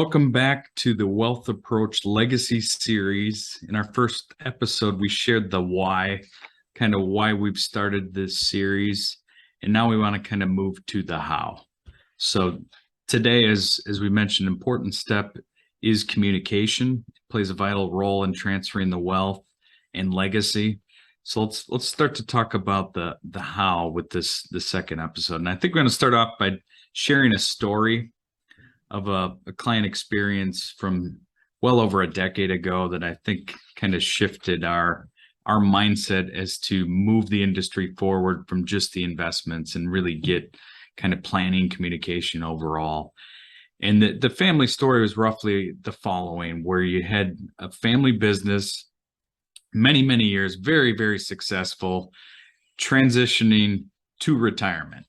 Welcome back to the Wealth Approach Legacy Series. In our first episode, we shared the why, kind of why we've started this series. And now we want to kind of move to the how. So today, as we mentioned, important step is communication. It plays a vital role in transferring the wealth and legacy. So let's start to talk about the how with the second episode. And I think we're going to start off by sharing a story of a client experience from well over a decade ago that I think kind of shifted our mindset as to move the industry forward from just the investments and really get kind of planning communication overall. And the family story was roughly the following, where you had a family business, many years, very, very successful, transitioning to retirement.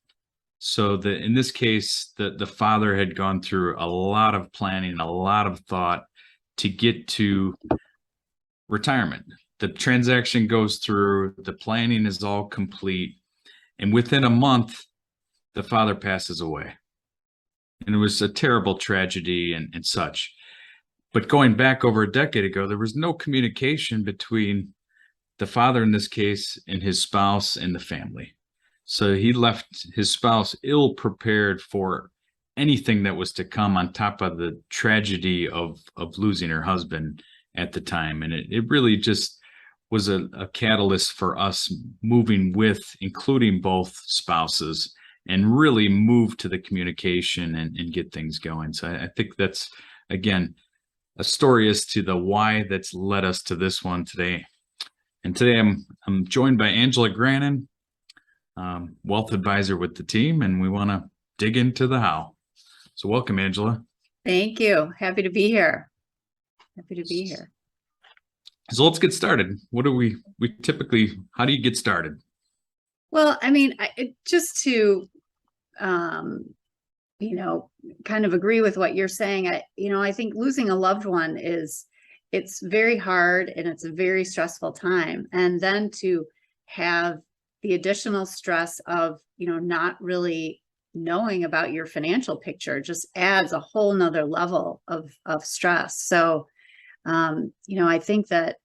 So in this case, the father had gone through a lot of planning, a lot of thought to get to retirement. The transaction goes through, the planning is all complete, and within a month, the father passes away. And it was a terrible tragedy and such. But going back over a decade ago, there was no communication between the father in this case and his spouse and the family. So he left his spouse ill prepared for anything that was to come on top of the tragedy of losing her husband at the time. And it really just was a catalyst for us moving with, including both spouses, and really move to the communication and get things going. So I think that's, again, a story as to the why that's led us to this one today. And today I'm joined by Angela Grannan, Wealth Advisor with the team, and we want to dig into the how. So welcome, Angela. Thank you. Happy to be here. So let's get started. What do we typically, how do you get started? Well, I mean, just to, kind of agree with what you're saying. I think losing a loved one it's very hard and it's a very stressful time. And then to have the additional stress of, not really knowing about your financial picture just adds a whole nother level of stress. So, I think that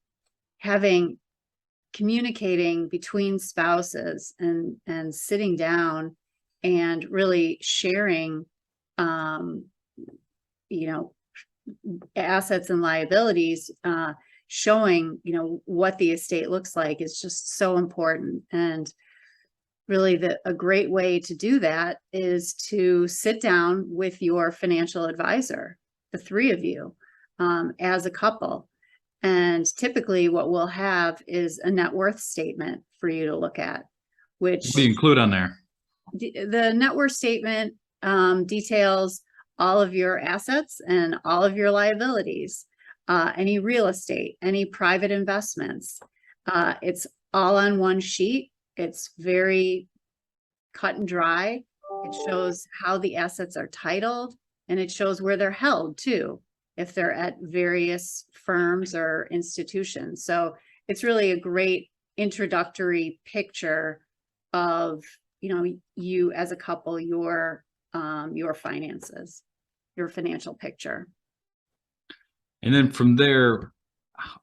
communicating between spouses and sitting down and really sharing, assets and liabilities, showing, what the estate looks like is just so important. And really a great way to do that is to sit down with your financial advisor, the three of you, as a couple. And typically what we'll have is a net worth statement for you to look at, which what do you include on there? The net worth statement details all of your assets and all of your liabilities, any real estate, any private investments. It's all on one sheet. It's very cut and dry. It shows how the assets are titled, and it shows where they're held too, if they're at various firms or institutions. So it's really a great introductory picture of, you as a couple, your finances, your financial picture. And then from there,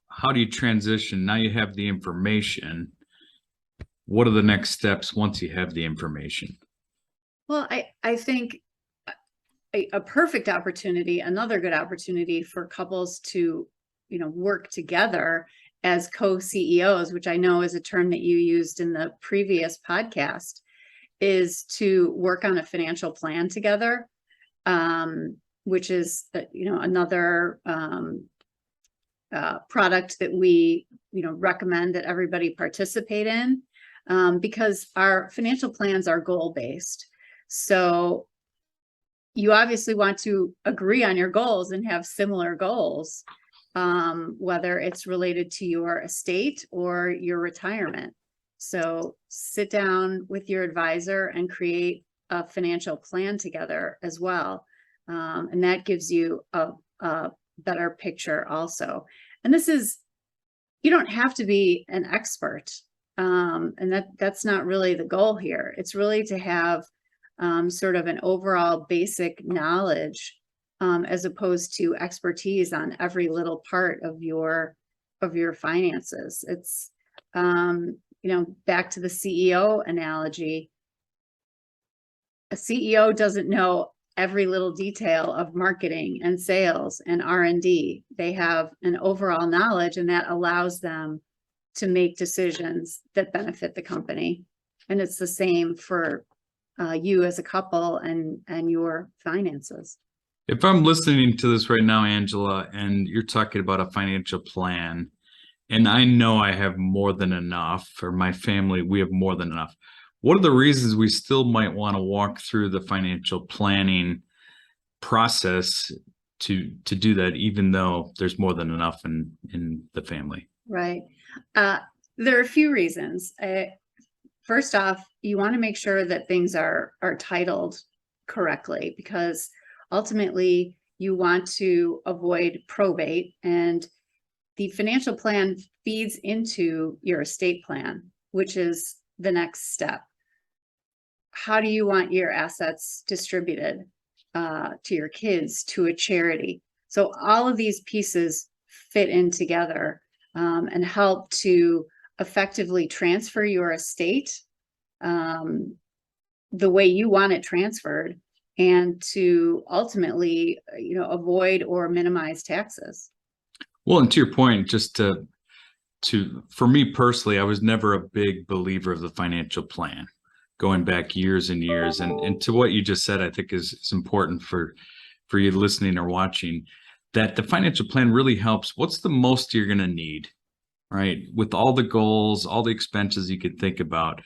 how do you transition? Now you have the information. What are the next steps once you have the information? Well, I think a perfect opportunity, another good opportunity for couples to, work together as co-CEOs, which I know is a term that you used in the previous podcast, is to work on a financial plan together, which is, another product that we, recommend that everybody participate in, because our financial plans are goal-based. So you obviously want to agree on your goals and have similar goals, whether it's related to your estate or your retirement. So sit down with your advisor and create a financial plan together as well. And that gives you a better picture also. And you don't have to be an expert. And that's not really the goal here. It's really to have sort of an overall basic knowledge as opposed to expertise on every little part of your finances. It's, back to the CEO analogy. A CEO doesn't know every little detail of marketing and sales and R&D. They have an overall knowledge, and that allows them to make decisions that benefit the company. And it's the same for you as a couple and your finances. If I'm listening to this right now, Angela, and you're talking about a financial plan, and I know I have more than enough, or my family, we have more than enough, what are the reasons we still might want to walk through the financial planning process to do that, even though there's more than enough in the family? Right. There are a few reasons. First off, you want to make sure that things are titled correctly, because ultimately you want to avoid probate, and the financial plan feeds into your estate plan, which is the next step. How do you want your assets distributed to your kids, to a charity? So all of these pieces fit in together and help to effectively transfer your estate the way you want it transferred, and to ultimately, avoid or minimize taxes. Well, and to your point, just to for me personally, I was never a big believer of the financial plan, going back years and years. And to what you just said, I think is important for you listening or watching, that the financial plan really helps. What's the most you're going to need, right? With all the goals, all the expenses you could think about.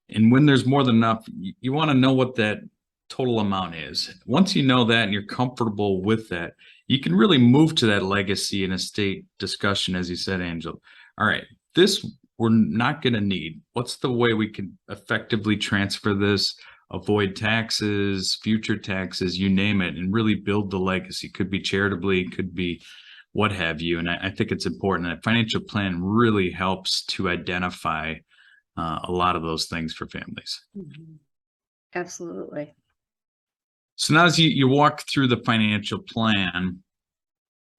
And when there's more than enough, you want to know what that total amount is. Once you know that and you're comfortable with that, you can really move to that legacy and estate discussion, as you said, Angela. All right, this we're not going to need. What's the way we can effectively transfer this, avoid taxes, future taxes, you name it, and really build the legacy? Could be charitably, could be what have you. And I think it's important that financial plan really helps to identify a lot of those things for families. Mm-hmm. Absolutely. So now as you walk through the financial plan,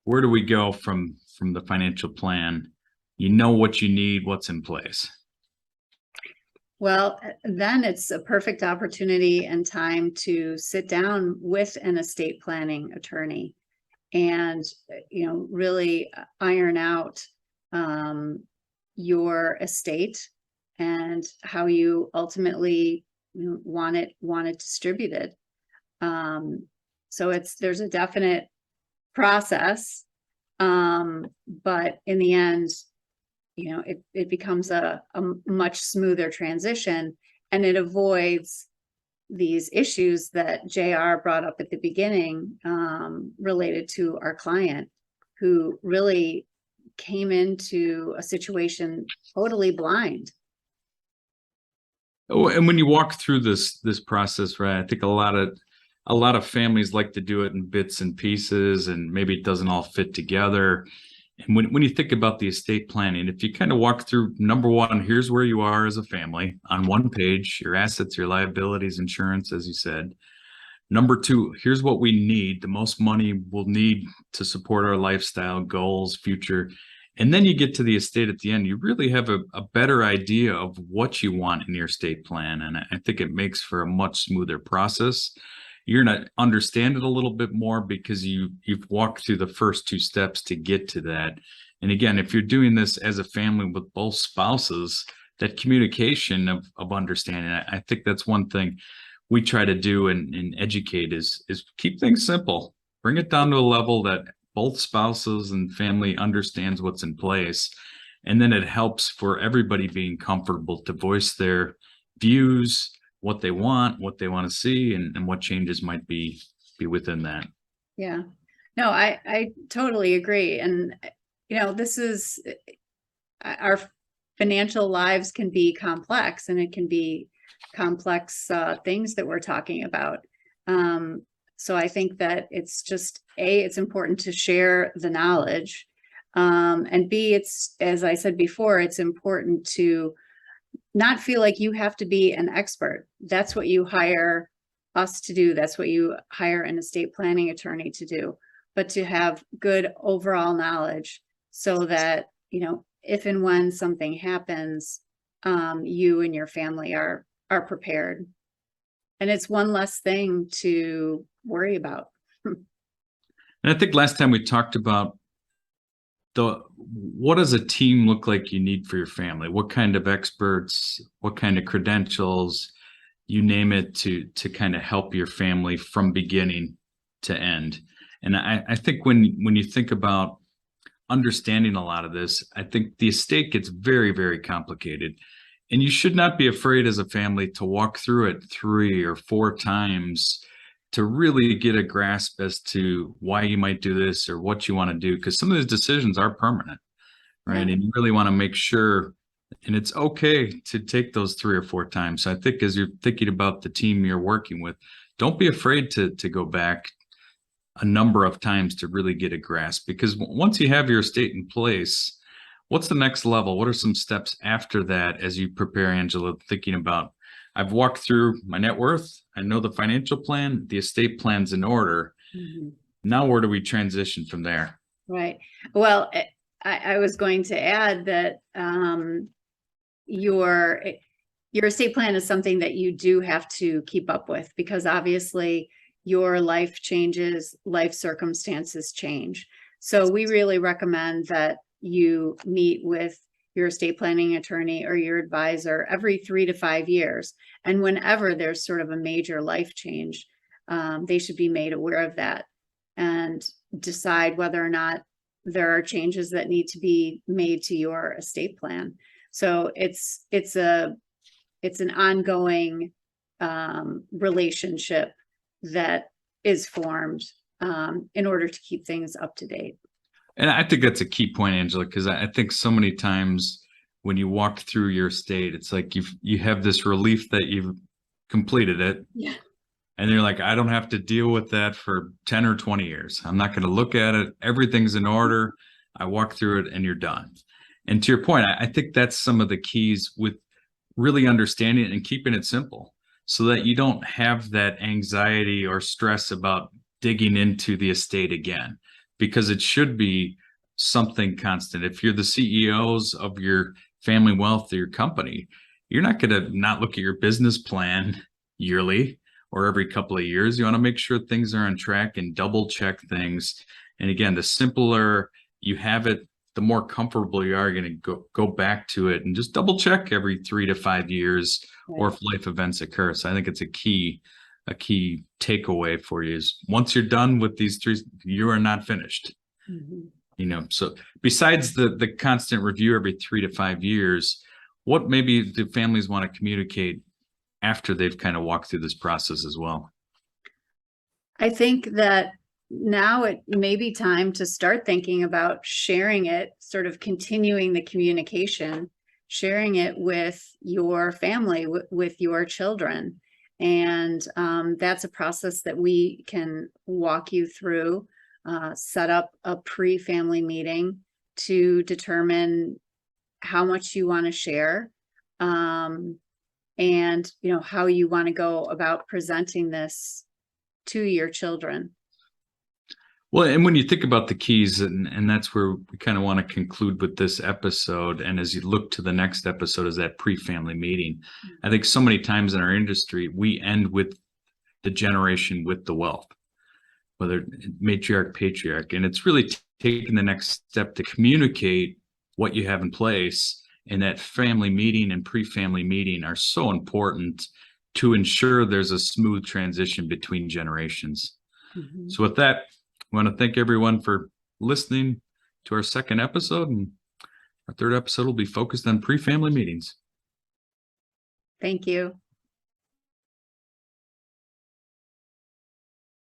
where do we go from the financial plan? You know what you need, what's in place. Well, then it's a perfect opportunity and time to sit down with an estate planning attorney and, really iron out your estate and how you ultimately want it distributed. So there's a definite process, but in the end, it becomes a much smoother transition, and it avoids these issues that JR brought up at the beginning, related to our client, who really came into a situation totally blind. Oh, and when you walk through this process, right, I think a lot of families like to do it in bits and pieces, and maybe it doesn't all fit together. And when you think about the estate planning, if you kind of walk through, number one, here's where you are as a family on one page, your assets, your liabilities, insurance, as you said. Number two, here's what we need, the most money we'll need to support our lifestyle goals, future. And then you get to the estate at the end, you really have a better idea of what you want in your estate plan. And I think it makes for a much smoother process. You're going to understand it a little bit more because you've walked through the first two steps to get to that. And again, if you're doing this as a family with both spouses, that communication of understanding, I think that's one thing we try to do and educate is keep things simple. Bring it down to a level that both spouses and family understands what's in place. And then it helps for everybody being comfortable to voice their views, what they want to see, and what changes might be within that. Yeah, no, I totally agree. And, this is, our financial lives can be complex, and it can be complex things that we're talking about. So I think that it's just, A, it's important to share the knowledge. And B, it's, as I said before, it's important to not feel like you have to be an expert. That's what you hire us to do. That's what you hire an estate planning attorney to do, but to have good overall knowledge so that, you know, if and when something happens, you and your family are prepared. And it's one less thing to worry about. And I think last time we talked about what does a team look like you need for your family? What kind of experts, what kind of credentials, you name it, to kind of help your family from beginning to end. And I think when you think about understanding a lot of this, I think the estate gets very, very complicated. And you should not be afraid as a family to walk through it 3 or 4 times to really get a grasp as to why you might do this or what you want to do, because some of these decisions are permanent, right? Yeah. And you really want to make sure, and it's okay to take those 3 or 4 times. So I think as you're thinking about the team you're working with, don't be afraid to go back a number of times to really get a grasp, because once you have your estate in place, what's the next level? What are some steps after that as you prepare, Angela, thinking about, I've walked through my net worth, I know the financial plan, the estate plan's in order. Mhm. Now, where do we transition from there? Right. Well, I was going to add that your estate plan is something that you do have to keep up with, because obviously your life changes, life circumstances change. So we really recommend that you meet with your estate planning attorney or your advisor every 3 to 5 years. And whenever there's sort of a major life change, they should be made aware of that and decide whether or not there are changes that need to be made to your estate plan. So it's an ongoing relationship that is formed in order to keep things up to date. And I think that's a key point, Angela, because I think so many times when you walk through your estate, it's like you have this relief that you've completed it. Yeah. And you're like, I don't have to deal with that for 10 or 20 years. I'm not going to look at it. Everything's in order. I walk through it and you're done. And to your point, I think that's some of the keys with really understanding it and keeping it simple, so that you don't have that anxiety or stress about digging into the estate again, because it should be something constant. If you're the CEOs of your family wealth or your company, you're not going to not look at your business plan yearly or every couple of years. You want to make sure things are on track and double check things. And again, the simpler you have it, the more comfortable you are going to go back to it and just double check every 3 to 5 years, Right. or if life events occur. So I think it's a key takeaway for you is once you're done with these 3, you are not finished. Mhm. You know, so besides the constant review every 3 to 5 years, what maybe do families want to communicate after they've kind of walked through this process as well? I think that now it may be time to start thinking about sharing it, sort of continuing the communication, sharing it with your family, with your children. And that's a process that we can walk you through, set up a pre-family meeting to determine how much you want to share, and you know, how you want to go about presenting this to your children. Well, and when you think about the keys, and that's where we kind of want to conclude with this episode. And as you look to the next episode, is that pre-family meeting. I think so many times in our industry, we end with the generation with the wealth, whether matriarch, patriarch, and it's really taking the next step to communicate what you have in place. And that family meeting and pre-family meeting are so important to ensure there's a smooth transition between generations. Mhm. So with that, I want to thank everyone for listening to our second episode, and our third episode will be focused on pre-family meetings. Thank you.